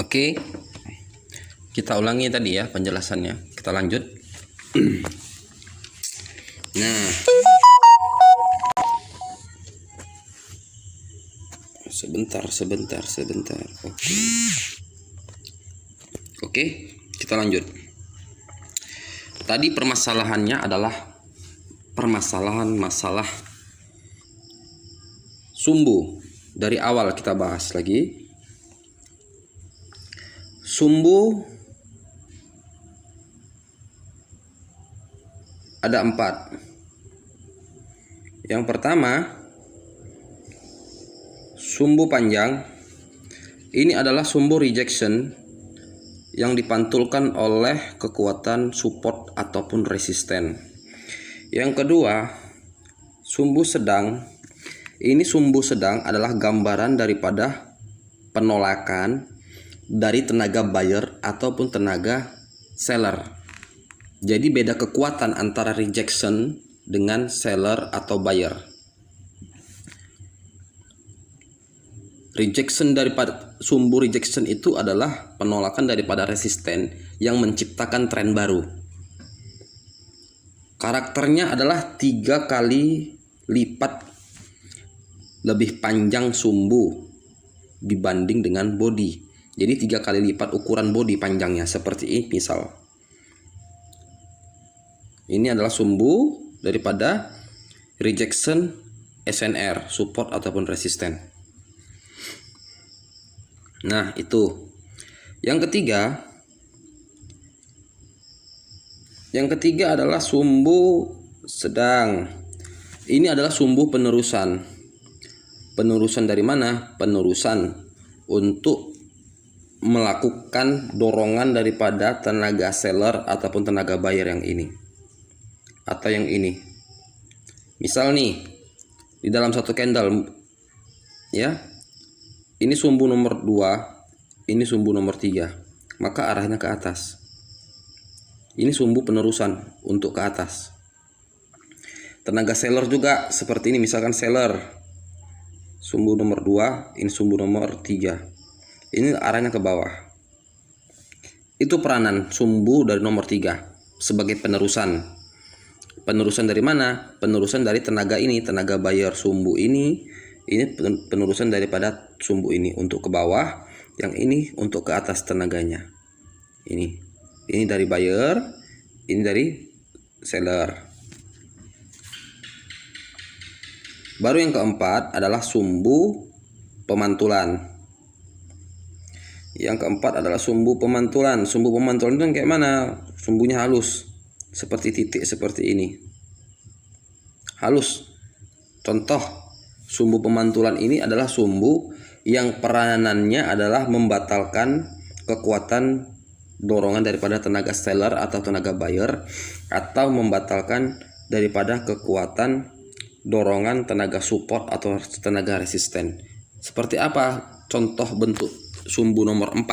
Oke, kita ulangi tadi ya penjelasannya. Kita lanjut. Nah, sebentar. Oke, kita lanjut. Tadi permasalahannya adalah masalah sumbu. Dari awal kita bahas lagi. Sumbu ada 4. Yang pertama, sumbu panjang. Ini adalah sumbu rejection yang dipantulkan oleh kekuatan support ataupun resisten. Yang kedua, sumbu sedang. Ini sumbu sedang adalah gambaran daripada penolakan dari tenaga buyer ataupun tenaga seller. Jadi beda kekuatan antara rejection dengan seller atau buyer. Rejection daripada sumbu rejection itu adalah penolakan daripada resisten yang menciptakan tren baru. Karakternya adalah 3 kali lipat lebih panjang sumbu dibanding dengan body. Jadi 3 kali lipat ukuran body panjangnya, seperti ini misal. Ini adalah sumbu daripada rejection SNR, support ataupun resisten. Nah, itu. Yang ketiga adalah sumbu sedang. Ini adalah sumbu penerusan. Penerusan dari mana? Penerusan untuk melakukan dorongan daripada tenaga seller ataupun tenaga buyer yang ini atau yang ini. Misal nih, di dalam satu candle ya, ini sumbu nomor 2, ini sumbu nomor 3, maka arahnya ke atas. Ini sumbu penerusan untuk ke atas. Tenaga seller juga seperti ini, misalkan seller sumbu nomor 2, ini sumbu nomor 3. Ini arahnya ke bawah. Itu peranan sumbu dari nomor 3 sebagai penerusan. Penerusan dari mana? Penerusan dari tenaga ini, tenaga buyer sumbu ini penerusan daripada sumbu ini untuk ke bawah, yang ini untuk ke atas tenaganya. Ini dari buyer, ini dari seller. Baru yang keempat adalah sumbu pemantulan. Yang keempat adalah sumbu pemantulan. Sumbu pemantulan itu kayak mana? Sumbunya halus, seperti titik seperti ini. Halus. Contoh, sumbu pemantulan ini adalah sumbu yang peranannya adalah membatalkan kekuatan dorongan daripada tenaga seller atau tenaga buyer, atau membatalkan daripada kekuatan dorongan tenaga support atau tenaga resisten. Seperti apa contoh bentuk sumbu nomor 4?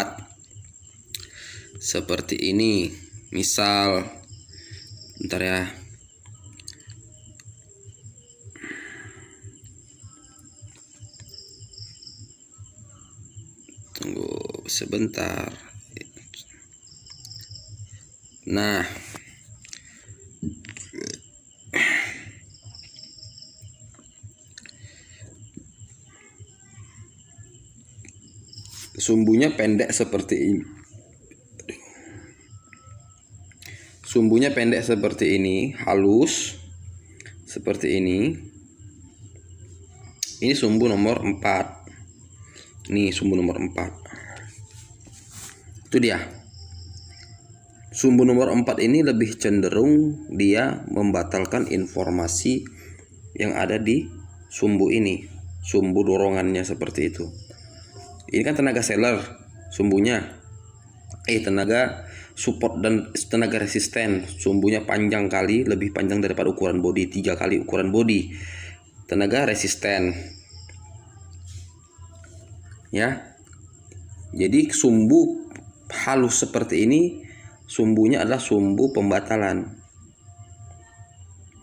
Seperti ini. Misal, bentar ya. Tunggu sebentar. Nah, sumbunya pendek seperti ini. Sumbunya pendek seperti ini, halus seperti ini. Ini sumbu nomor 4. Ini sumbu nomor 4. Itu dia. Sumbu nomor 4 ini lebih cenderung dia membatalkan informasi yang ada di sumbu ini. Sumbu dorongannya seperti itu. Ini kan tenaga seller sumbunya, tenaga support dan tenaga resisten sumbunya panjang kali, lebih panjang daripada ukuran body, 3 kali ukuran body. Tenaga resisten ya. Jadi sumbu halus seperti ini, sumbunya adalah sumbu pembatalan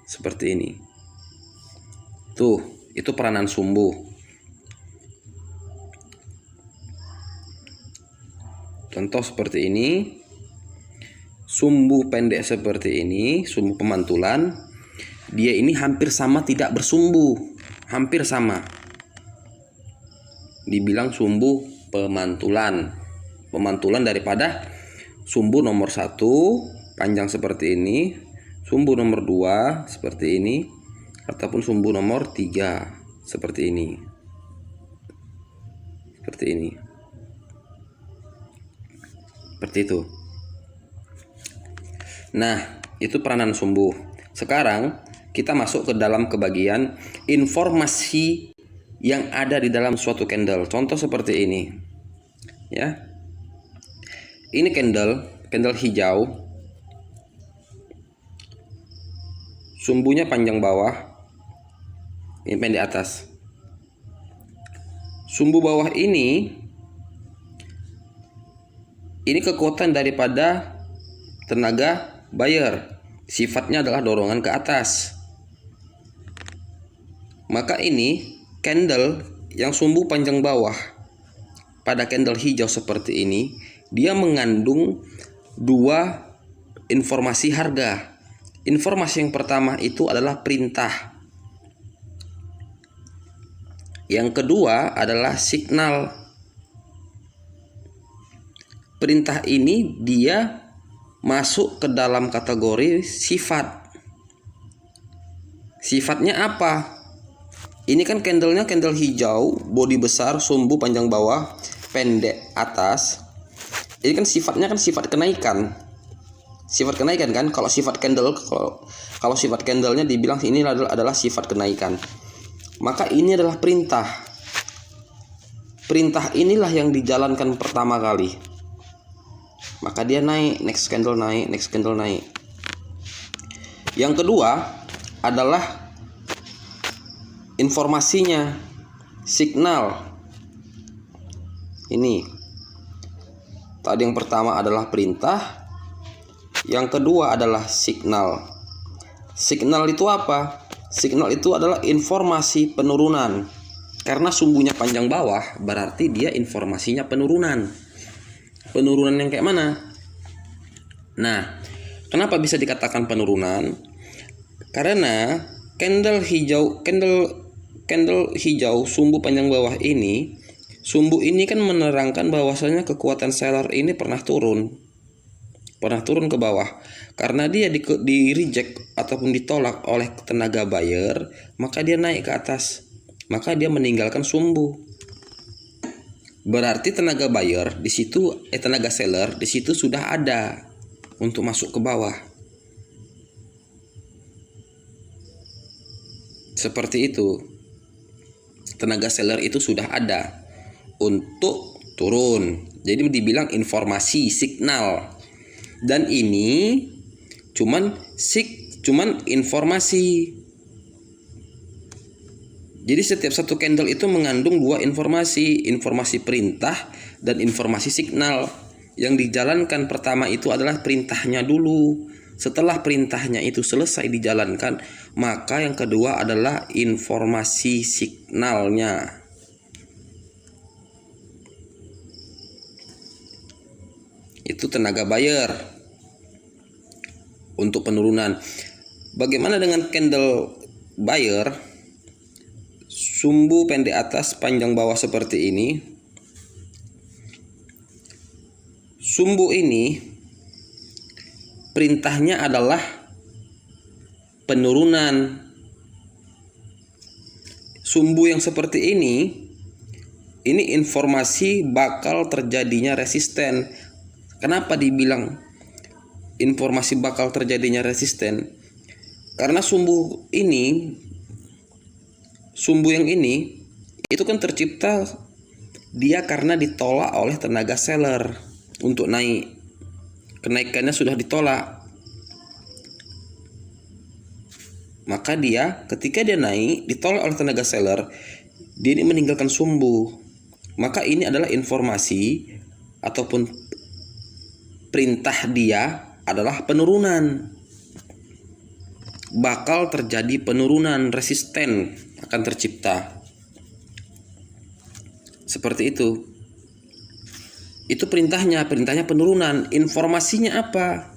seperti ini. Tuh, itu peranan sumbu. Contoh seperti ini. Sumbu pendek seperti ini, sumbu pemantulan, dia ini hampir sama tidak bersumbu, hampir sama. Dibilang sumbu pemantulan. Pemantulan daripada sumbu nomor 1 panjang seperti ini, sumbu nomor 2 seperti ini, ataupun sumbu nomor 3 seperti ini. Seperti ini. Seperti itu. Nah, itu peranan sumbu. Sekarang kita masuk ke dalam kebagian informasi yang ada di dalam suatu candle. Contoh seperti ini. Ya. Ini candle hijau. Sumbunya panjang bawah. Ini pendek atas. Sumbu bawah ini kekuatan daripada tenaga buyer, sifatnya adalah dorongan ke atas. Maka ini candle yang sumbu panjang bawah pada candle hijau seperti ini, dia mengandung 2 informasi harga. Informasi yang pertama itu adalah perintah. Yang kedua adalah signal. Perintah ini dia masuk ke dalam kategori sifat. Sifatnya apa? Ini kan candlenya candle hijau, bodi besar, sumbu panjang bawah, pendek atas. Ini kan sifatnya kan sifat kenaikan. Sifat kenaikan kan? Kalau sifat candlenya dibilang ini adalah sifat kenaikan. Maka ini adalah perintah. Perintah inilah yang dijalankan pertama kali. Maka dia naik, next candle naik, next candle naik. Yang kedua adalah informasinya, signal. Ini. Tadi yang pertama adalah perintah, yang kedua adalah signal. Signal itu apa? Signal itu adalah informasi penurunan. Karena sumbunya panjang bawah, berarti dia informasinya penurunan. Penurunan yang kayak mana? Nah, kenapa bisa dikatakan penurunan? Karena candle hijau sumbu panjang bawah ini, sumbu ini kan menerangkan bahwasanya kekuatan seller ini pernah turun ke bawah. Karena dia di reject ataupun ditolak oleh tenaga buyer, maka dia naik ke atas. Maka dia meninggalkan sumbu. Berarti tenaga buyer di situ, tenaga seller di situ sudah ada untuk masuk ke bawah. Seperti itu. Tenaga seller itu sudah ada untuk turun. Jadi dibilang informasi, signal. Dan ini cuman informasi. Jadi setiap satu candle itu mengandung 2 informasi, informasi perintah dan informasi signal. Yang dijalankan pertama itu adalah perintahnya dulu. Setelah perintahnya itu selesai dijalankan, maka yang kedua adalah informasi signalnya. Itu tenaga buyer untuk penurunan. Bagaimana dengan candle buyer? Sumbu pendek atas, panjang bawah seperti ini. Sumbu ini perintahnya adalah penurunan. Sumbu yang seperti ini informasi bakal terjadinya resisten. Kenapa dibilang informasi bakal terjadinya resisten? Karena sumbu yang ini itu kan tercipta dia karena ditolak oleh tenaga seller untuk naik. Kenaikannya sudah ditolak. Maka dia ketika dia naik ditolak oleh tenaga seller, dia ini meninggalkan sumbu. Maka ini adalah informasi ataupun perintah dia adalah penurunan. Bakal terjadi penurunan, resisten akan tercipta. Seperti itu. Itu perintahnya penurunan. Informasinya apa?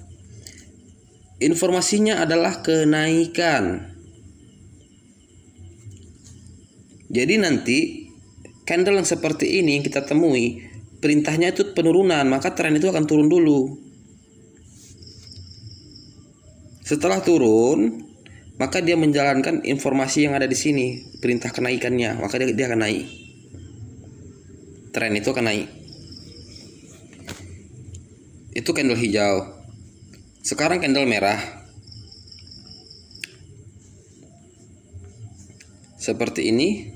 Informasinya adalah kenaikan. Jadi nanti candle yang seperti ini yang kita temui, perintahnya itu penurunan, maka tren itu akan turun dulu. Setelah turun, maka dia menjalankan informasi yang ada di sini, perintah kenaikannya, maka dia akan naik. Tren itu akan naik. Itu candle hijau. Sekarang candle merah. Seperti ini.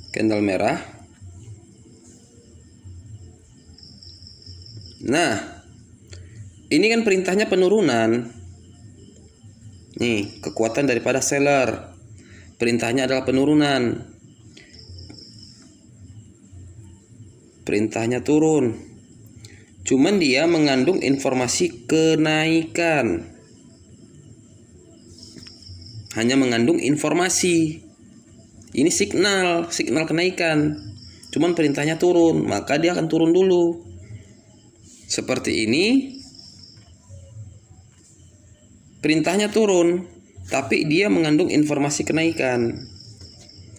Candle merah. Nah, ini kan perintahnya penurunan. Nih, kekuatan daripada seller. Perintahnya adalah penurunan. Perintahnya turun. Cuman dia mengandung informasi kenaikan. Hanya mengandung informasi. Ini signal kenaikan. Cuman perintahnya turun, maka dia akan turun dulu. Seperti ini. Perintahnya turun, tapi dia mengandung informasi kenaikan.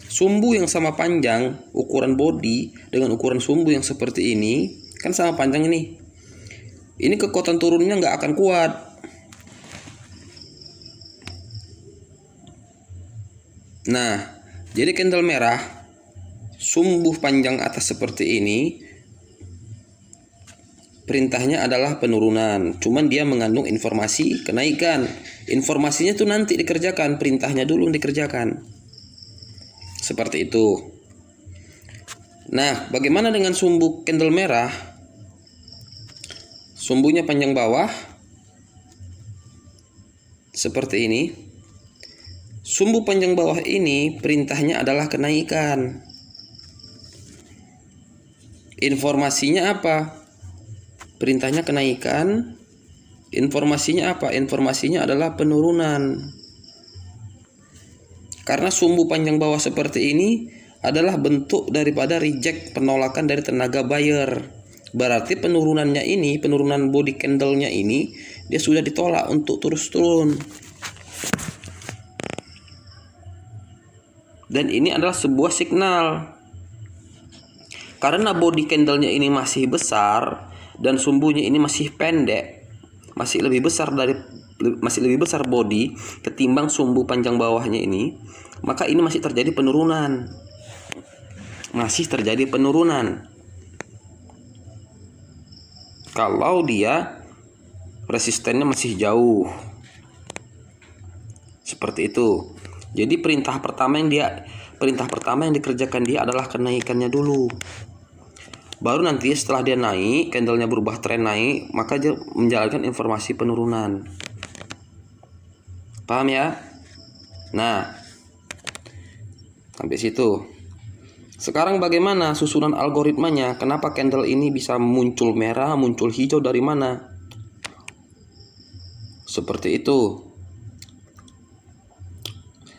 Sumbu yang sama panjang, ukuran body dengan ukuran sumbu yang seperti ini, kan sama panjang ini. Ini kekuatan turunnya nggak akan kuat. Nah, jadi candle merah, sumbu panjang atas seperti ini, perintahnya adalah penurunan. Cuman dia mengandung informasi kenaikan. Informasinya tuh nanti dikerjakan, perintahnya dulu dikerjakan. Seperti itu. Nah, bagaimana dengan sumbu candle merah? Sumbunya panjang bawah seperti ini. Sumbu panjang bawah ini perintahnya adalah kenaikan. Informasinya apa? Perintahnya kenaikan. Informasinya apa? Informasinya adalah penurunan. Karena sumbu panjang bawah seperti ini adalah bentuk daripada reject, penolakan dari tenaga buyer. Berarti penurunannya ini, penurunan body candle-nya ini, dia sudah ditolak untuk terus turun. Dan ini adalah sebuah signal. Karena body candle-nya ini masih besar dan sumbunya ini masih pendek, masih lebih besar body ketimbang sumbu panjang bawahnya ini, maka ini masih terjadi penurunan. Kalau dia resistennya masih jauh. Seperti itu. Jadi perintah pertama yang dikerjakan dia adalah kenaikannya dulu. Baru nanti setelah dia naik, candlenya berubah tren naik, maka dia menjalankan informasi penurunan. Paham ya? Nah, sampai situ. Sekarang bagaimana susunan algoritmanya? Kenapa candle ini bisa muncul merah, muncul hijau dari mana? Seperti itu.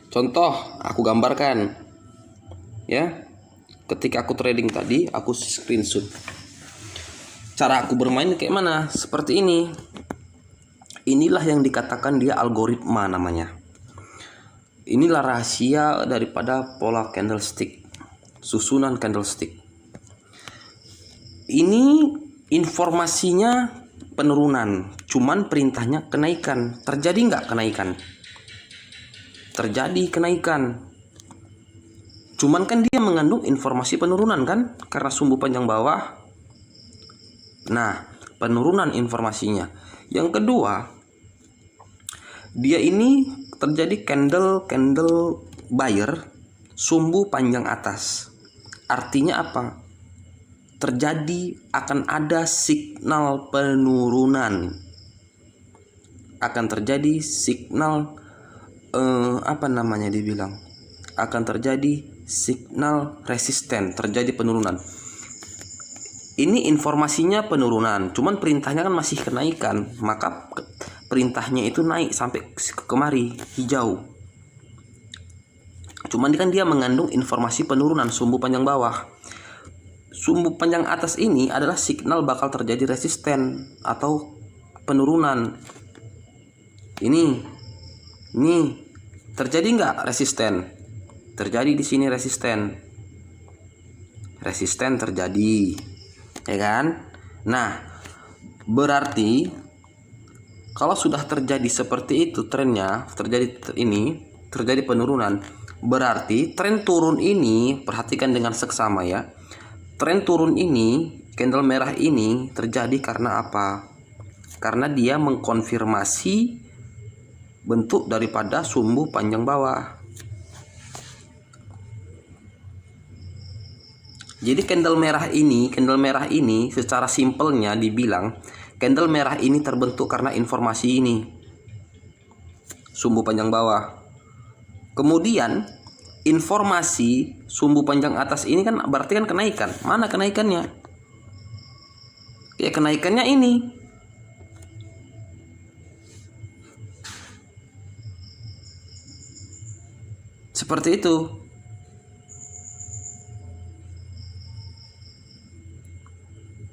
Contoh, aku gambarkan. Ya. Ketika aku trading tadi, aku screenshot. Cara aku bermain kayak mana? Seperti ini. Inilah yang dikatakan dia algoritma namanya. Inilah rahasia daripada pola candlestick. Susunan candlestick. Ini informasinya penurunan, cuman perintahnya kenaikan. Terjadi nggak kenaikan? Terjadi kenaikan. Cuman kan dia mengandung informasi penurunan kan, karena sumbu panjang bawah. Nah, penurunan informasinya. Yang kedua, dia ini terjadi candle buyer, sumbu panjang atas. Artinya apa? Terjadi akan ada signal penurunan. Akan terjadi signal akan terjadi signal resisten, terjadi penurunan. Ini informasinya penurunan, cuman perintahnya kan masih kenaikan, maka perintahnya itu naik sampai kemari hijau. Cuman kan dia mengandung informasi penurunan sumbu panjang bawah. sumbu panjang atas ini adalah signal bakal terjadi resisten atau penurunan. Ini terjadi nggak resisten? Terjadi di sini resisten terjadi, ya kan? Nah, berarti kalau sudah terjadi seperti itu trennya, terjadi penurunan, berarti tren turun ini, perhatikan dengan seksama ya. Tren turun ini, candle merah ini terjadi karena apa? Karena dia mengkonfirmasi bentuk daripada sumbu panjang bawah. Jadi candle merah ini secara simpelnya dibilang candle merah ini terbentuk karena informasi ini, sumbu panjang bawah. Kemudian informasi sumbu panjang atas ini kan berarti kan kenaikan. Mana kenaikannya? Ya kenaikannya ini. Seperti itu.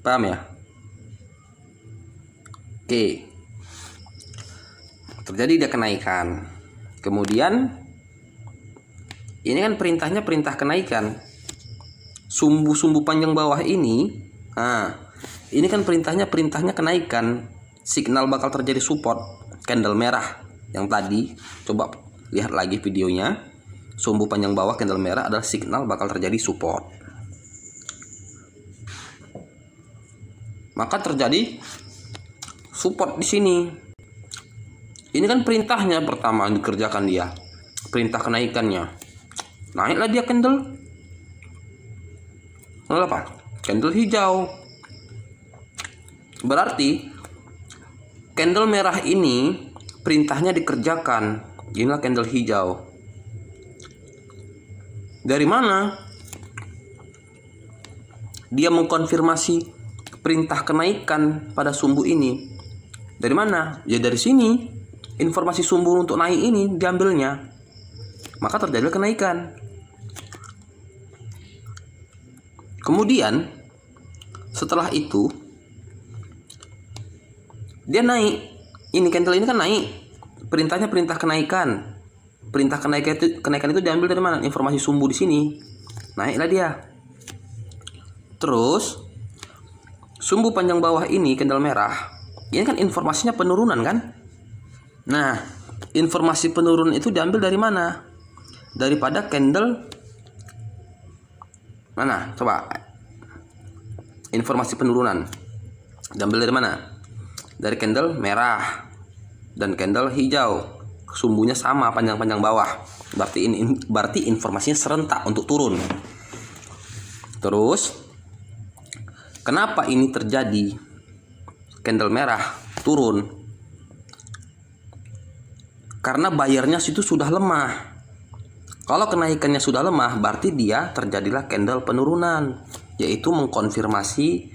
Paham ya? Oke. Terjadi dia kenaikan. Kemudian ini kan perintahnya perintah kenaikan. Sumbu-sumbu panjang bawah ini, ini kan perintahnya kenaikan. Signal bakal terjadi support. Candle merah yang tadi, coba lihat lagi videonya. Sumbu panjang bawah candle merah adalah signal bakal terjadi support. Maka terjadi support di sini. Ini kan perintahnya pertama dikerjakan dia. Perintah kenaikannya. Naiklah dia candle. Apa? Candle hijau. Berarti candle merah ini perintahnya dikerjakan. Inilah candle hijau. Dari mana? Dia mengkonfirmasi perintah kenaikan pada sumbu ini. Dari mana? Ya dari sini. Informasi sumbu untuk naik ini diambilnya. Maka terjadi kenaikan. Kemudian setelah itu dia naik. Ini candle ini kan naik. Perintahnya perintah kenaikan. Perintah kenaikan itu diambil dari mana? Informasi sumbu di sini. Naiklah dia. Terus sumbu panjang bawah ini candle merah. Ini kan informasinya penurunan kan? Nah, informasi penurunan itu diambil dari mana? Daripada candle mana? Coba. Informasi penurunan diambil dari mana? Dari candle merah dan candle hijau. Sumbunya sama panjang-panjang bawah. Berarti informasinya serentak untuk turun. Terus kenapa ini terjadi? Candle merah turun. Karena bayarnya situ sudah lemah. Kalau kenaikannya sudah lemah, berarti dia terjadilah candle penurunan, yaitu mengkonfirmasi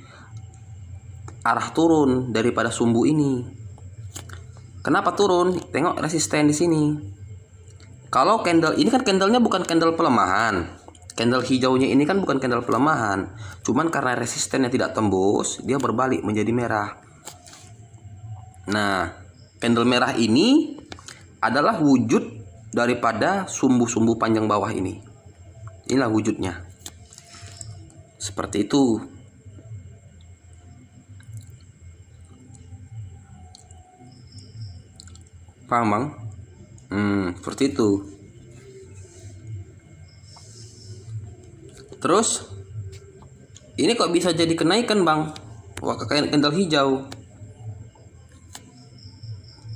arah turun daripada sumbu ini. Kenapa turun? Tengok resisten di sini. Kalau candle ini kan candlenya bukan candle pelemahan. Candle hijaunya ini kan bukan candle pelemahan. Cuman karena resistennya tidak tembus, dia berbalik menjadi merah. Nah, candle merah ini adalah wujud daripada sumbu-sumbu panjang bawah ini. Inilah wujudnya. Seperti itu. Paham bang? Seperti itu. Terus ini kok bisa jadi kenaikan bang? Wah, candle hijau.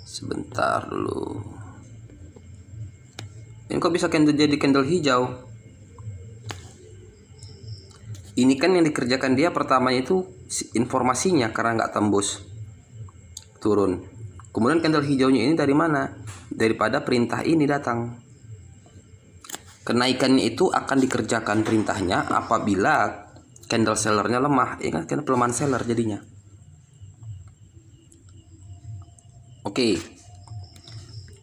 Sebentar dulu. Ini kok bisa jadi candle hijau? Ini kan yang dikerjakan dia pertama itu informasinya karena nggak tembus turun. Kemudian candle hijaunya ini dari mana? Daripada perintah ini datang. Kenaikannya itu akan dikerjakan perintahnya apabila candle sellernya lemah. Ya kan, candle pelemahan seller jadinya. Oke.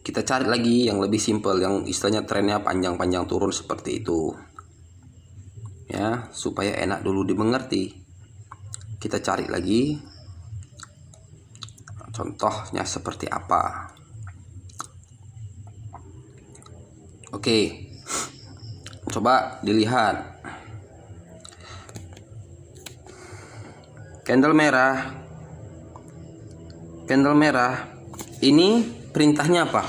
Kita cari lagi yang lebih simpel, yang istilahnya trennya panjang-panjang turun seperti itu. Ya, supaya enak dulu dimengerti. Kita cari lagi contohnya seperti apa. Oke, coba dilihat. Candle merah ini perintahnya apa?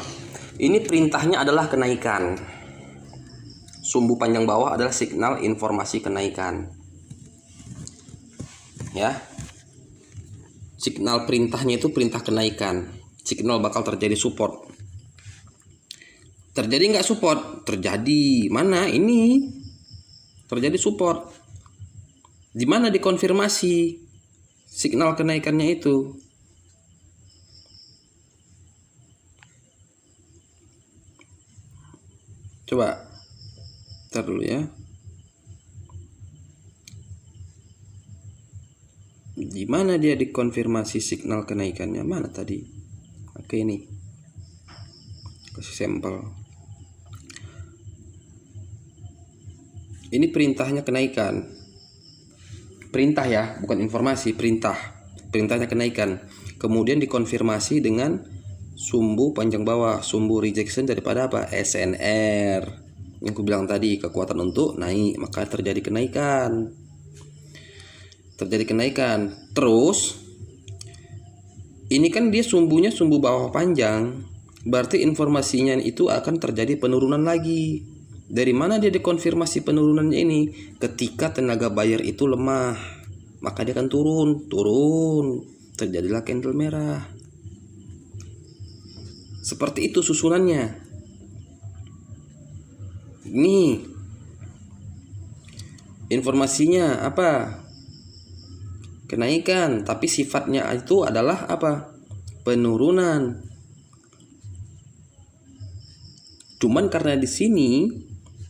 Ini perintahnya adalah kenaikan. Sumbu panjang bawah adalah signal informasi kenaikan. Ya, signal perintahnya itu perintah kenaikan. Signal bakal terjadi support. Terjadi nggak support? Terjadi. Mana ini? Terjadi support. Di mana dikonfirmasi signal kenaikannya itu? Coba, ntar dulu ya. Di mana dia dikonfirmasi signal kenaikannya? Mana tadi? Oke, ini. Kasih sampel. Ini perintahnya kenaikan. Perintah ya, bukan informasi, perintah. Perintahnya kenaikan. Kemudian dikonfirmasi dengan sumbu panjang bawah, sumbu rejection daripada apa? SNR. Yang aku bilang tadi, kekuatan untuk naik, maka terjadi kenaikan. Terus ini kan dia sumbunya sumbu bawah panjang, berarti informasinya itu akan terjadi penurunan lagi. Dari mana dia dikonfirmasi penurunannya ini? Ketika tenaga buyer itu lemah, maka dia akan turun, terjadilah candle merah. Seperti itu susunannya. Ini informasinya apa? Kenaikan, tapi sifatnya itu adalah apa? Penurunan. Cuman karena di sini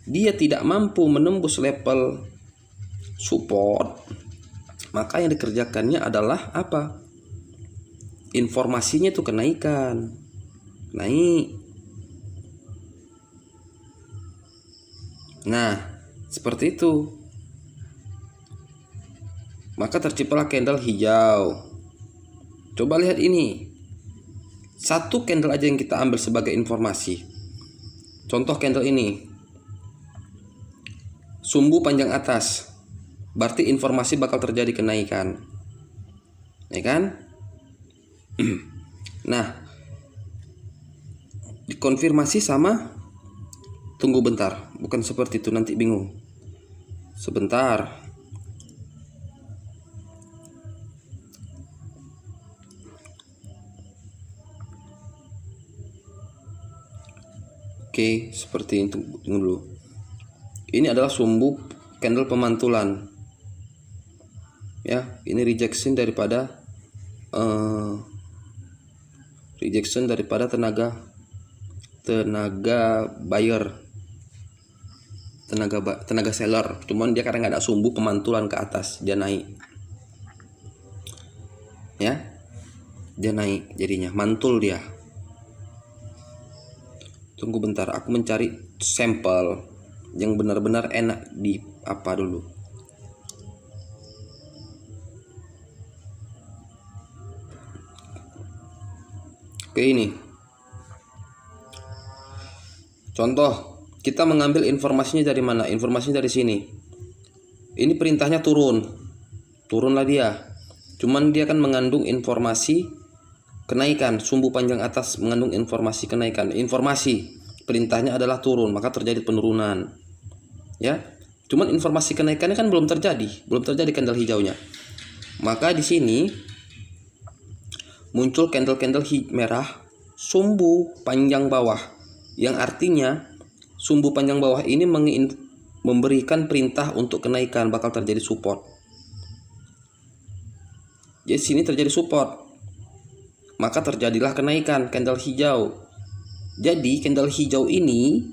dia tidak mampu menembus level support, maka yang dikerjakannya adalah apa? Informasinya itu kenaikan, naik. Nah, seperti itu. Maka terciptalah candle hijau. Coba lihat ini. Satu candle aja yang kita ambil sebagai informasi. Contoh candle ini. Sumbu panjang atas. Berarti informasi bakal terjadi kenaikan. Ya kan? Nah, dikonfirmasi sama, tunggu bentar. Bukan seperti itu, nanti bingung. Sebentar. Oke, seperti itu. Tunggu dulu. Ini adalah sumbu candle pemantulan. Ya, ini rejection daripada tenaga buyer, tenaga seller. Cuman dia karena nggak ada sumbu pemantulan ke atas, dia naik. Ya, dia naik jadinya, mantul dia. Tunggu bentar, aku mencari sampel yang benar-benar enak di apa dulu. Oke, ini contoh, kita mengambil informasinya dari mana? Informasinya dari sini. Ini perintahnya turunlah dia. Cuman dia kan mengandung informasi kenaikan, sumbu panjang atas mengandung informasi kenaikan. Informasi perintahnya adalah turun, maka terjadi penurunan. Ya. Cuman informasi kenaikannya kan belum terjadi candle hijaunya. Maka di sini muncul candle merah sumbu panjang bawah, yang artinya sumbu panjang bawah ini memberikan perintah untuk kenaikan, bakal terjadi support. Jadi sini terjadi support, maka terjadilah kenaikan candle hijau. Jadi candle hijau ini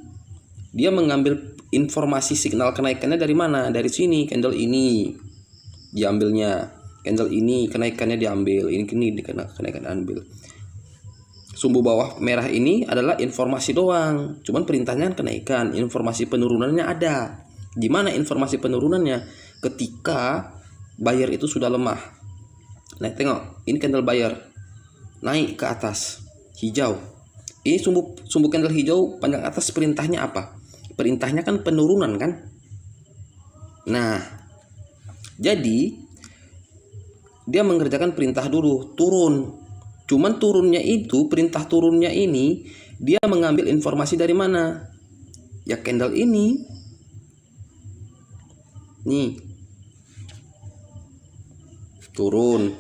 dia mengambil informasi signal kenaikannya dari mana? Dari sini, candle ini diambilnya. Candle ini kenaikannya diambil, ini kenaikan ambil. Sumbu bawah merah ini adalah informasi doang, cuman perintahnya kan kenaikan, informasi penurunannya ada. Gimana informasi penurunannya? Ketika buyer itu sudah lemah. Nah, tengok, ini candle buyer naik ke atas, hijau. Ini sumbu candle hijau panjang atas, perintahnya apa? Perintahnya kan penurunan kan? Nah, jadi dia mengerjakan perintah dulu, turun. Cuman turunnya itu, perintah turunnya ini, dia mengambil informasi dari mana? Ya candle ini. Nih. Turun.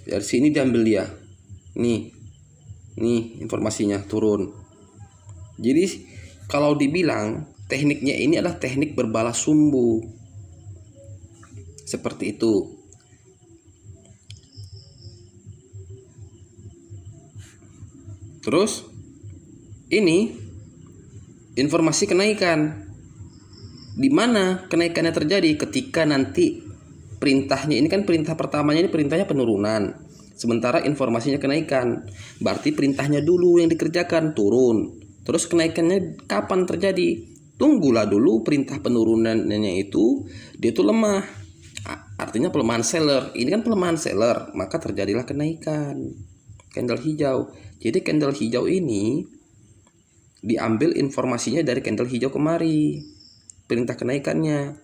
Dari sini diambil dia. Nih informasinya turun. Jadi kalau dibilang tekniknya ini adalah teknik berbalas sumbu. Seperti itu. Terus ini informasi kenaikan. Di mana kenaikannya terjadi? Ketika nanti perintahnya ini kan perintah pertamanya ini perintahnya penurunan. Sementara informasinya kenaikan. Berarti perintahnya dulu yang dikerjakan, turun. Terus kenaikannya kapan terjadi? Tunggulah dulu perintah penurunannya itu dia tuh lemah. Artinya pelemahan seller. Ini kan pelemahan seller, maka terjadilah kenaikan. Candle hijau. Jadi candle hijau ini diambil informasinya dari candle hijau kemari. Perintah kenaikannya.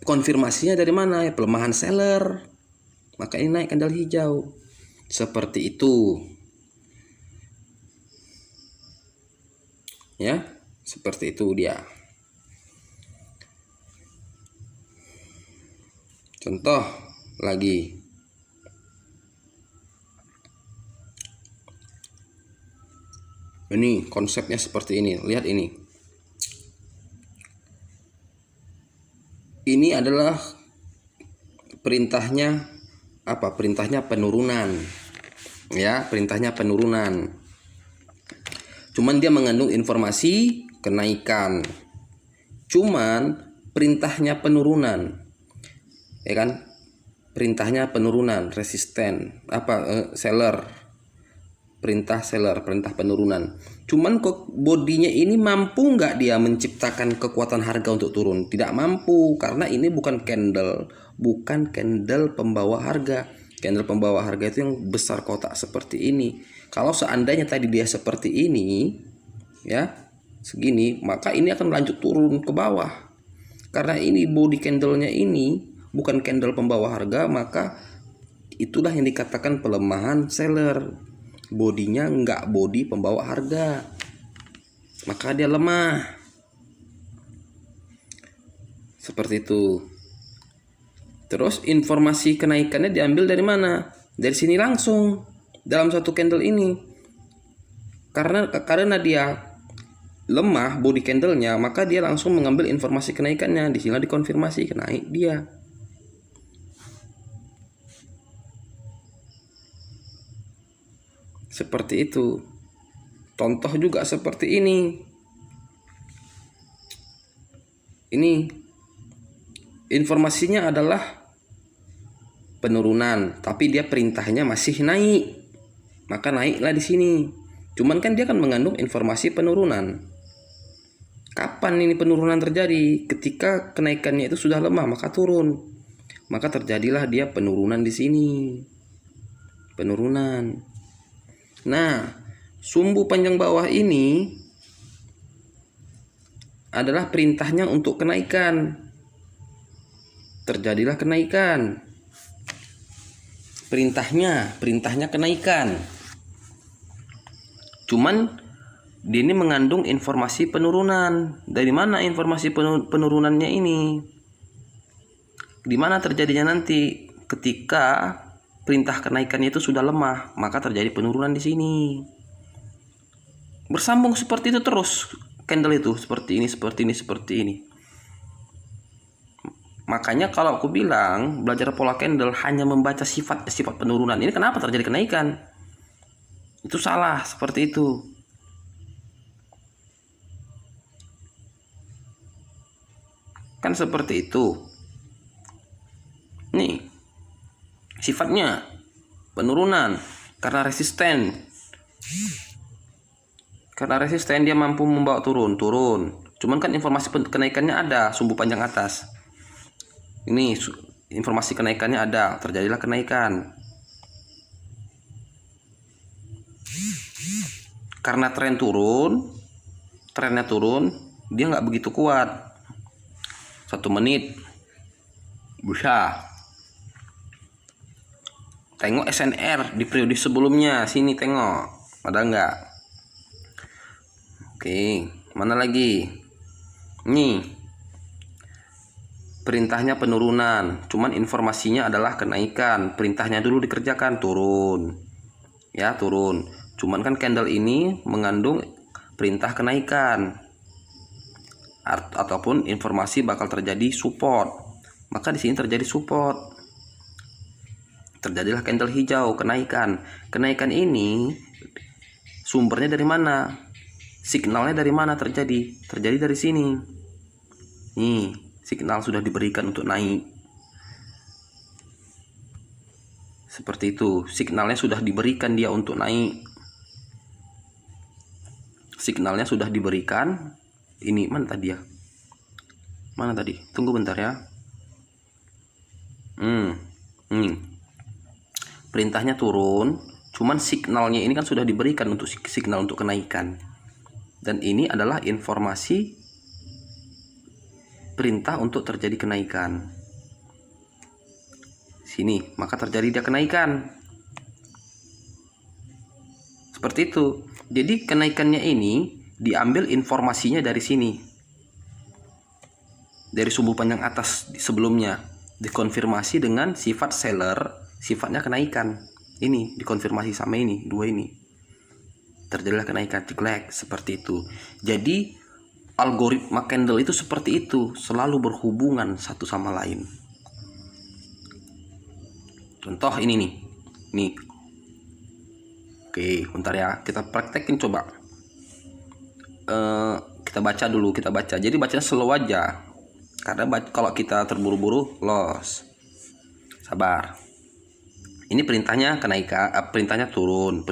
Konfirmasinya dari mana? Ya, pelemahan seller. Maka ini naik candle hijau. Seperti itu. Ya, seperti itu dia. Contoh lagi. Ini konsepnya seperti ini. Lihat ini. Ini adalah perintahnya apa? Perintahnya penurunan. Ya, perintahnya penurunan. Cuman dia mengandung informasi kenaikan. Cuman perintahnya penurunan. Ya kan? Perintahnya penurunan, resisten, seller. Perintah seller, perintah penurunan. Cuman kok bodinya ini mampu nggak dia menciptakan kekuatan harga untuk turun? Tidak mampu, karena ini bukan candle pembawa harga. Candle pembawa harga itu yang besar kotak seperti ini. Kalau seandainya tadi dia seperti ini, ya segini, maka ini akan lanjut turun ke bawah. Karena ini body candlenya ini bukan candle pembawa harga, maka itulah yang dikatakan pelemahan seller. Bodinya nggak body pembawa harga, maka dia lemah. Seperti itu. Terus informasi kenaikannya diambil dari mana? Dari sini langsung dalam satu candle ini. Karena dia lemah body candlenya, maka dia langsung mengambil informasi kenaikannya. Di sini dikonfirmasi naik dia. Seperti itu. Contoh juga seperti ini. Ini informasinya adalah penurunan, tapi dia perintahnya masih naik. Maka naiklah di sini. Cuman kan dia kan mengandung informasi penurunan. Kapan ini penurunan terjadi? Ketika kenaikannya itu sudah lemah, maka turun. Maka terjadilah dia penurunan di sini. Penurunan. Nah, sumbu panjang bawah ini adalah perintahnya untuk kenaikan. Terjadilah kenaikan. Perintahnya kenaikan. Cuman dia ini mengandung informasi penurunan. Dari mana informasi penurunannya ini? Di mana terjadinya nanti? Ketika perintah kenaikannya itu sudah lemah, maka terjadi penurunan di sini. Bersambung seperti itu terus candle itu, seperti ini. Makanya kalau aku bilang belajar pola candle hanya membaca sifat penurunan, ini kenapa terjadi kenaikan? Itu salah, seperti itu. Kan seperti itu. Nih, sifatnya penurunan karena resisten. Karena resisten dia mampu membawa turun. Cuman kan informasi kenaikannya ada, sumbu panjang atas. Ini informasi kenaikannya ada, terjadilah kenaikan. Karena trennya turun, dia nggak begitu kuat. 1 menit bisa. Tengok SNR di periode sebelumnya, sini tengok, ada nggak? Oke, mana lagi? Nih, perintahnya penurunan, cuman informasinya adalah kenaikan. Perintahnya dulu dikerjakan, turun. Ya, turun. Cuman kan candle ini mengandung perintah kenaikan. Ataupun informasi bakal terjadi support. Maka di sini terjadi support. Terjadilah candle hijau, kenaikan. Kenaikan ini sumbernya dari mana? Signalnya dari mana terjadi? Terjadi dari sini. Nih, signal sudah diberikan untuk naik. Seperti itu, signalnya sudah diberikan dia untuk naik. Signalnya sudah diberikan. Ini mana tadi ya? Mana tadi? Tunggu bentar ya. Perintahnya turun, cuman signalnya ini kan sudah diberikan untuk signal untuk kenaikan. Dan ini adalah informasi perintah untuk terjadi kenaikan. Sini, maka terjadi dia kenaikan. Seperti itu. Jadi kenaikannya ini diambil informasinya dari sini. Dari sumbu panjang atas sebelumnya. Dikonfirmasi dengan sifat seller, sifatnya kenaikan. Ini dikonfirmasi sama ini, dua ini. Terjadilah kenaikan, ciklek, seperti itu. Jadi algoritma candle itu seperti itu, selalu berhubungan satu sama lain. Contoh ini nih. Nih. Oke, bentar ya, kita praktekin coba. Kita baca dulu, Jadi bacanya slow aja. Karena kalau kita terburu-buru loss. Sabar. Ini perintahnya kenaikan, perintahnya turun,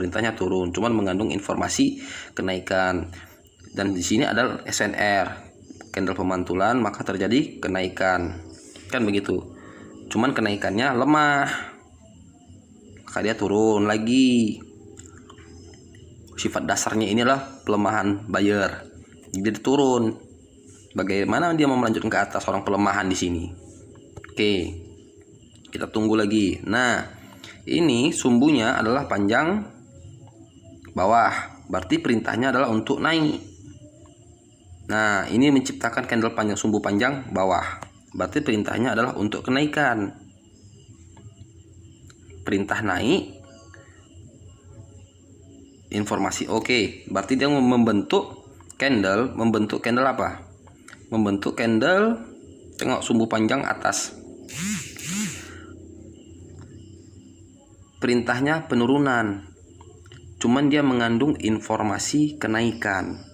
cuman mengandung informasi kenaikan. Dan di sini ada SNR, candle pemantulan, maka terjadi kenaikan. Kan begitu. Cuman kenaikannya lemah. Maka dia turun lagi. Sifat dasarnya inilah pelemahan buyer. Jadi turun. Bagaimana dia mau melanjutkan ke atas orang pelemahan di sini? Oke. Kita tunggu lagi. Nah, ini sumbunya adalah panjang bawah. Berarti perintahnya adalah untuk naik. Nah, ini menciptakan candle panjang, sumbu panjang bawah. Berarti perintahnya adalah untuk kenaikan. Perintah naik. Informasi oke. Berarti dia membentuk candle apa? Membentuk candle, tengok sumbu panjang atas. Perintahnya penurunan. Cuman dia mengandung informasi kenaikan.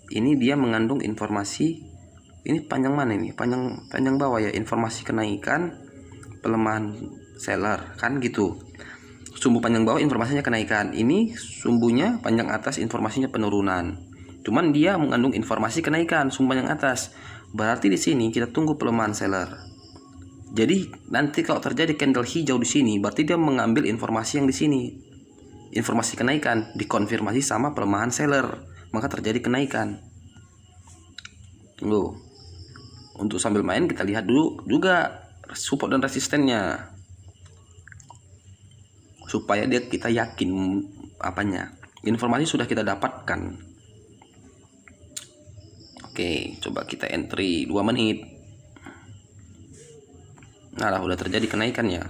Ini dia mengandung informasi, ini panjang mana ini? Panjang bawah ya, informasi kenaikan, pelemahan seller, kan gitu. Sumbu panjang bawah informasinya kenaikan. Ini sumbunya panjang atas informasinya penurunan. Cuman dia mengandung informasi kenaikan, sumbu panjang atas. Berarti di sini kita tunggu pelemahan seller. Jadi nanti kalau terjadi candle hijau di sini, berarti dia mengambil informasi yang di sini. Informasi kenaikan dikonfirmasi sama pelemahan seller, maka terjadi kenaikan. Tunggu. Untuk sambil main kita lihat dulu juga support dan resistennya. Supaya kita yakin apanya. Informasi sudah kita dapatkan. Oke, coba kita entry 2 menit. Nah, lah udah terjadi kenaikannya.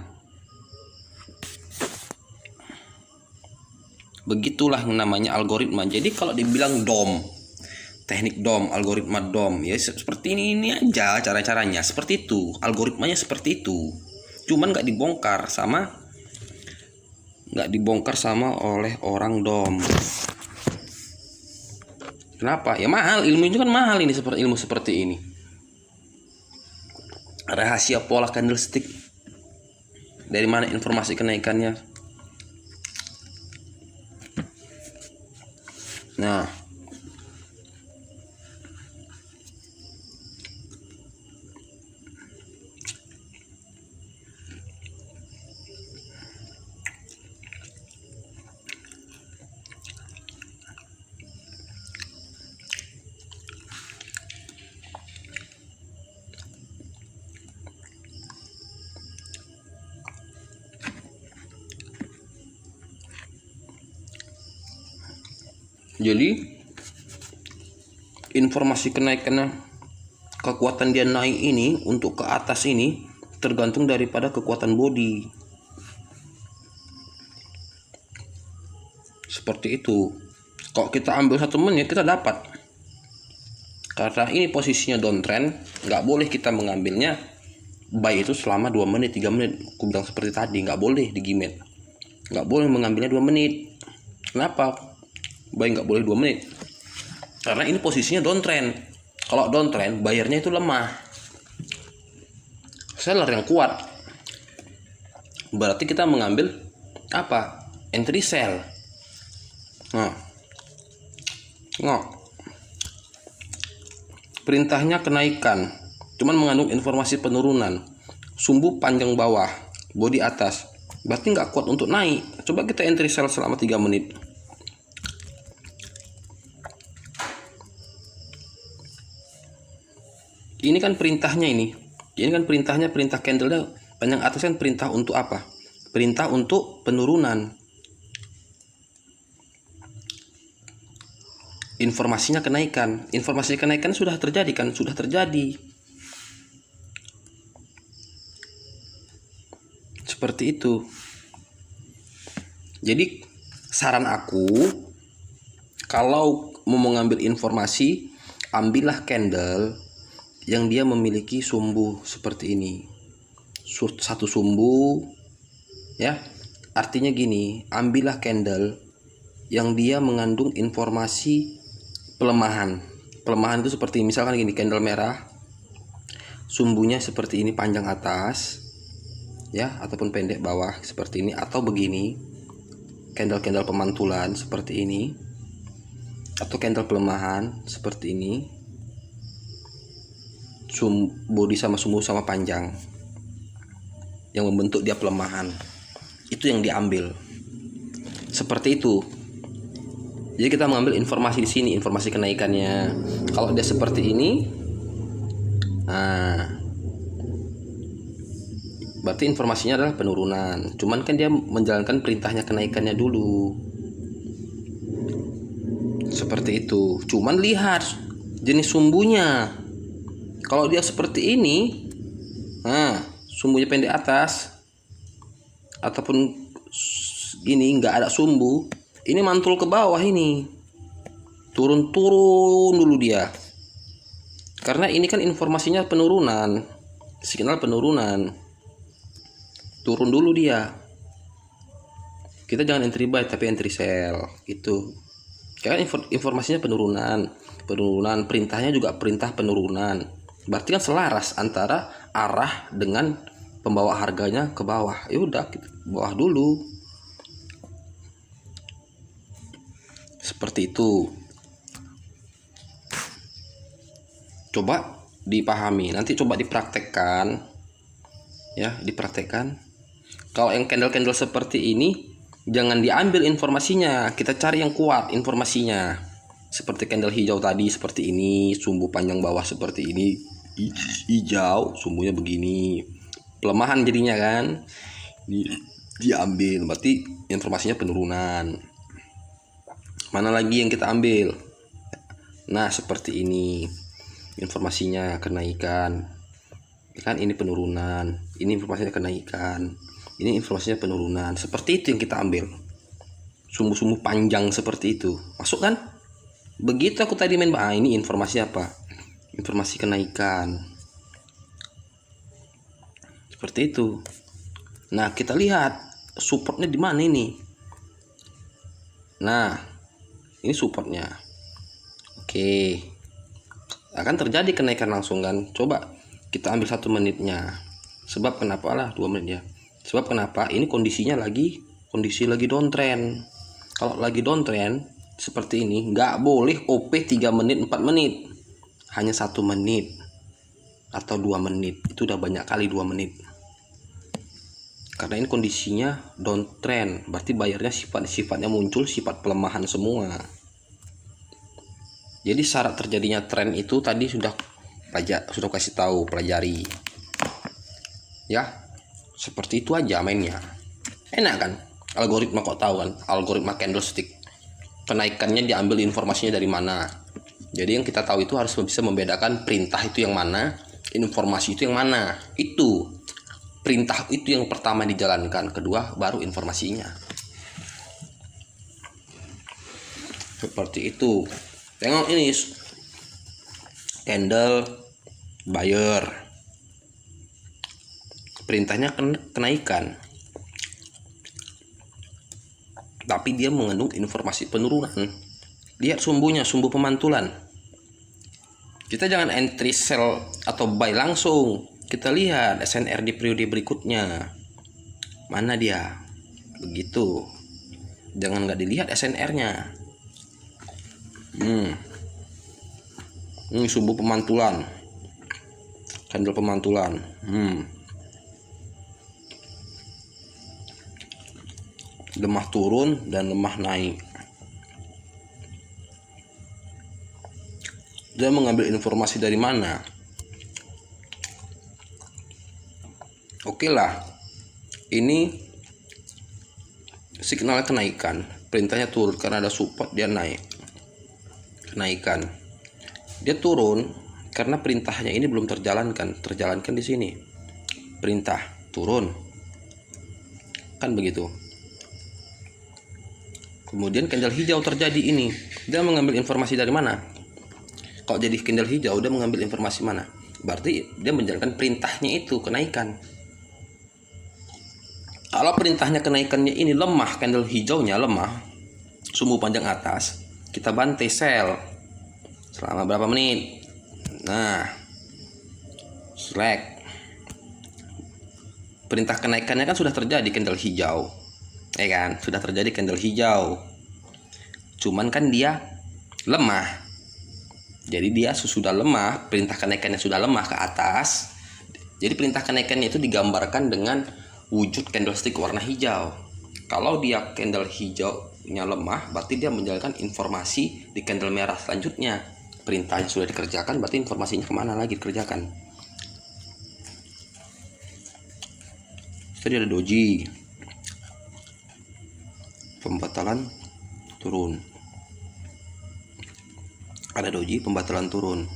Begitulah namanya algoritma. Jadi kalau dibilang DOM, teknik DOM, algoritma DOM, ya seperti ini aja cara-caranya. Seperti itu, algoritmanya seperti itu. Cuman nggak dibongkar sama oleh orang DOM. Kenapa? Ya mahal, ilmu itu kan mahal ini, ilmu seperti ini. Rahasia pola candlestick. Dari mana informasi kenaikannya? Nah, jadi informasi kenaikannya, kekuatan dia naik ini untuk ke atas ini tergantung daripada kekuatan body. Seperti itu. Kalau kita ambil 1 menit kita dapat. Karena ini posisinya downtrend, nggak boleh kita mengambilnya buy itu selama 2 menit 3 menit. Aku bilang seperti tadi, nggak boleh digimet. Nggak boleh mengambilnya 2 menit. Kenapa buy nggak boleh 2 menit? Karena ini posisinya downtrend. Kalau downtrend, bayarnya itu lemah. Seller yang kuat. Berarti kita mengambil apa? Entry sell. Nah, perintahnya kenaikan, cuman mengandung informasi penurunan. Sumbu panjang bawah, body atas. Berarti nggak kuat untuk naik. Coba kita entry sell selama 3 menit. Ini kan perintahnya ini. Ini kan perintahnya, perintah candlenya panjang atas kan perintah untuk apa? Perintah untuk penurunan. Informasinya kenaikan. Informasi kenaikan sudah terjadi kan? Sudah terjadi. Seperti itu. Jadi saran aku, kalau mau mengambil informasi, ambillah candle yang dia memiliki sumbu seperti ini. Satu sumbu, ya. Artinya gini, ambillah candle yang dia mengandung informasi pelemahan. Pelemahan itu seperti misalkan gini, candle merah, sumbunya seperti ini panjang atas, ya, ataupun pendek bawah seperti ini, atau begini, candle-candle pemantulan seperti ini, atau candle pelemahan seperti ini. Body sama sumbu sama panjang yang membentuk dia pelemahan, itu yang diambil seperti itu. Jadi kita mengambil informasi di sini, informasi kenaikannya. Kalau dia seperti ini, nah, berarti informasinya adalah penurunan. Cuman kan dia menjalankan perintahnya kenaikannya dulu, seperti itu. Cuman lihat jenis sumbunya. Kalau dia seperti ini, nah, sumbunya pendek atas, ataupun ini nggak ada sumbu, ini mantul ke bawah, ini turun-turun dulu dia. Karena ini kan informasinya penurunan, signal penurunan, turun dulu dia. Kita jangan entry buy tapi entry sell gitu. Karena informasinya penurunan, perintahnya juga perintah penurunan. Berarti kan selaras antara arah dengan pembawa harganya ke bawah. Ya udah, kita bawah dulu. Seperti itu. Coba dipahami, nanti coba dipraktekkan. Ya, dipraktekkan. Kalau yang candle-candle seperti ini, jangan diambil informasinya, kita cari yang kuat informasinya. Seperti candle hijau tadi seperti ini, sumbu panjang bawah seperti ini, hijau, sumbunya begini, pelemahan jadinya kan, diambil, berarti informasinya penurunan. Mana lagi yang kita ambil? Nah, seperti ini, informasinya kenaikan, kan ini penurunan, ini informasinya kenaikan, ini informasinya penurunan. Seperti itu yang kita ambil, sumbu-sumbu panjang seperti itu, masuk kan? Begitu aku tadi main, ini informasi apa? Informasi kenaikan. Seperti itu. Nah, kita lihat supportnya di mana ini. Nah, ini supportnya. Oke. Akan terjadi kenaikan langsung kan? Coba kita ambil 1 menitnya. Sebab kenapa lah 2 menit ya? Sebab kenapa? Ini kondisi lagi downtrend. Kalau lagi downtrend, seperti ini, nggak boleh OP 3 menit 4 menit, hanya 1 menit atau 2 menit. Itu udah banyak kali 2 menit, karena ini kondisinya downtrend, berarti bayarnya sifatnya muncul sifat pelemahan semua. Jadi syarat terjadinya tren itu tadi sudah kasih tahu, pelajari ya. Seperti itu aja mainnya, enak kan? Algoritma kok tahu kan, algoritma candlestick, kenaikannya diambil informasinya dari mana. Jadi yang kita tahu itu harus bisa membedakan perintah itu yang mana, informasi itu yang mana. Itu perintah itu yang pertama dijalankan, kedua baru informasinya. Seperti itu. Tengok ini candle buyer, perintahnya kenaikan, tapi dia mengandung informasi penurunan. Lihat sumbunya, sumbu pemantulan. Kita jangan entry sell atau buy langsung, kita lihat SNR di periode berikutnya mana dia, begitu. Jangan nggak dilihat SNR-nya. Ini sumbu pemantulan, candle pemantulan. Lemah turun dan lemah naik. Dia mengambil informasi dari mana? Oke lah, ini signal kenaikan, perintahnya turun karena ada support, dia naik. Kenaikan, dia turun karena perintahnya ini belum terjalankan di sini. Perintah turun, kan begitu. Kemudian candle hijau terjadi ini, dia mengambil informasi dari mana? Kalau jadi candle hijau, dia mengambil informasi mana? Berarti dia menjalankan perintahnya itu, kenaikan. Kalau perintahnya kenaikannya ini lemah, candle hijaunya lemah, sumbu panjang atas, kita bantai sell selama berapa menit. Nah, select. Perintah kenaikannya kan sudah terjadi candle hijau, ya kan? Sudah terjadi candle hijau. Cuman kan dia lemah. Jadi dia sudah lemah, perintah kenaikannya sudah lemah ke atas. Jadi perintah kenaikannya itu digambarkan dengan wujud candlestick warna hijau. Kalau dia candle hijaunya lemah, berarti dia menjalankan informasi di candle merah selanjutnya. Perintahnya sudah dikerjakan, berarti informasinya kemana lagi dikerjakan. Tadi ada doji, pembatalan turun. Ada doji pembatalan turun.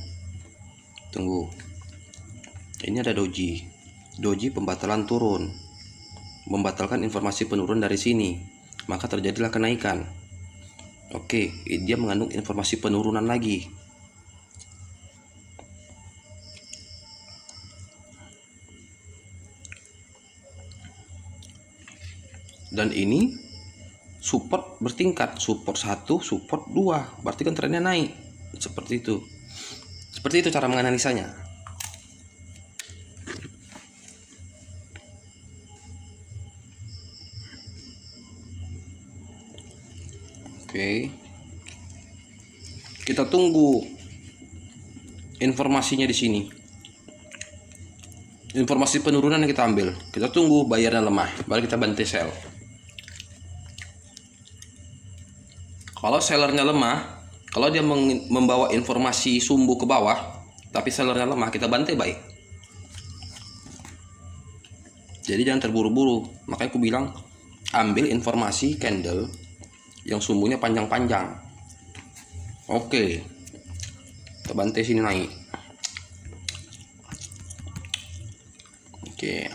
Tunggu, ini ada doji pembatalan turun, membatalkan informasi penurunan dari sini, maka terjadilah kenaikan. Oke, dia mengandung informasi penurunan lagi. Dan ini support bertingkat, support 1, support 2, berarti kan trennya naik. Seperti itu cara menganalisanya. Oke, kita tunggu informasinya di sini. Informasi penurunan yang kita ambil, kita tunggu bayarnya lemah, baru kita bantai sell. Kalau sellernya lemah, kalau dia membawa informasi sumbu ke bawah, tapi sellernya lemah, kita bantai buy. Jadi jangan terburu-buru. Makanya aku bilang, ambil informasi candle yang sumbunya panjang-panjang. Oke, kita bantai sini naik. Oke,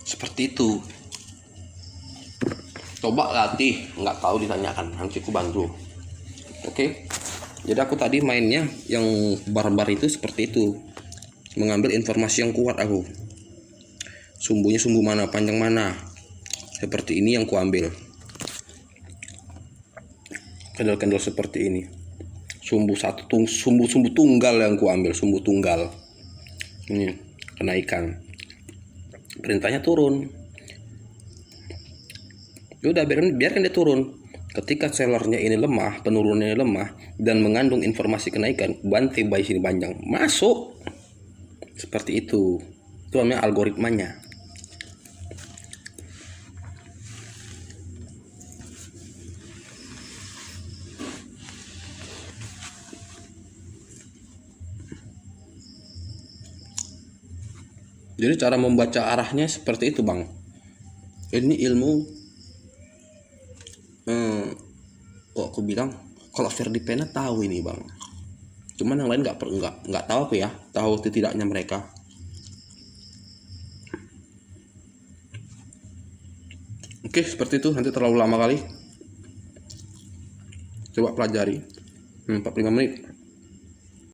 seperti itu. Coba latih, nggak tahu ditanyakan, nanti aku bantu. Oke, jadi aku tadi mainnya yang barbar itu seperti itu, mengambil informasi yang kuat aku. Sumbunya sumbu mana, panjang mana, seperti ini yang kuambil. Candle-candle seperti ini, sumbu tunggal yang kuambil, sumbu tunggal. Ini kenaikan, perintahnya turun. Udah biarkan dia turun. Ketika sellernya ini lemah, penurunannya lemah dan mengandung informasi kenaikan, Bante buy sini panjang masuk. Seperti itu. Itu namanya algoritmanya. Jadi cara membaca arahnya seperti itu, Bang. Ini ilmu kok aku bilang kalau Ferdi Pena tahu ini, Bang. Cuman yang lain nggak tahu apa ya, tahu tidaknya mereka. Oke, seperti itu. Nanti terlalu lama kali. Coba pelajari. 45 menit.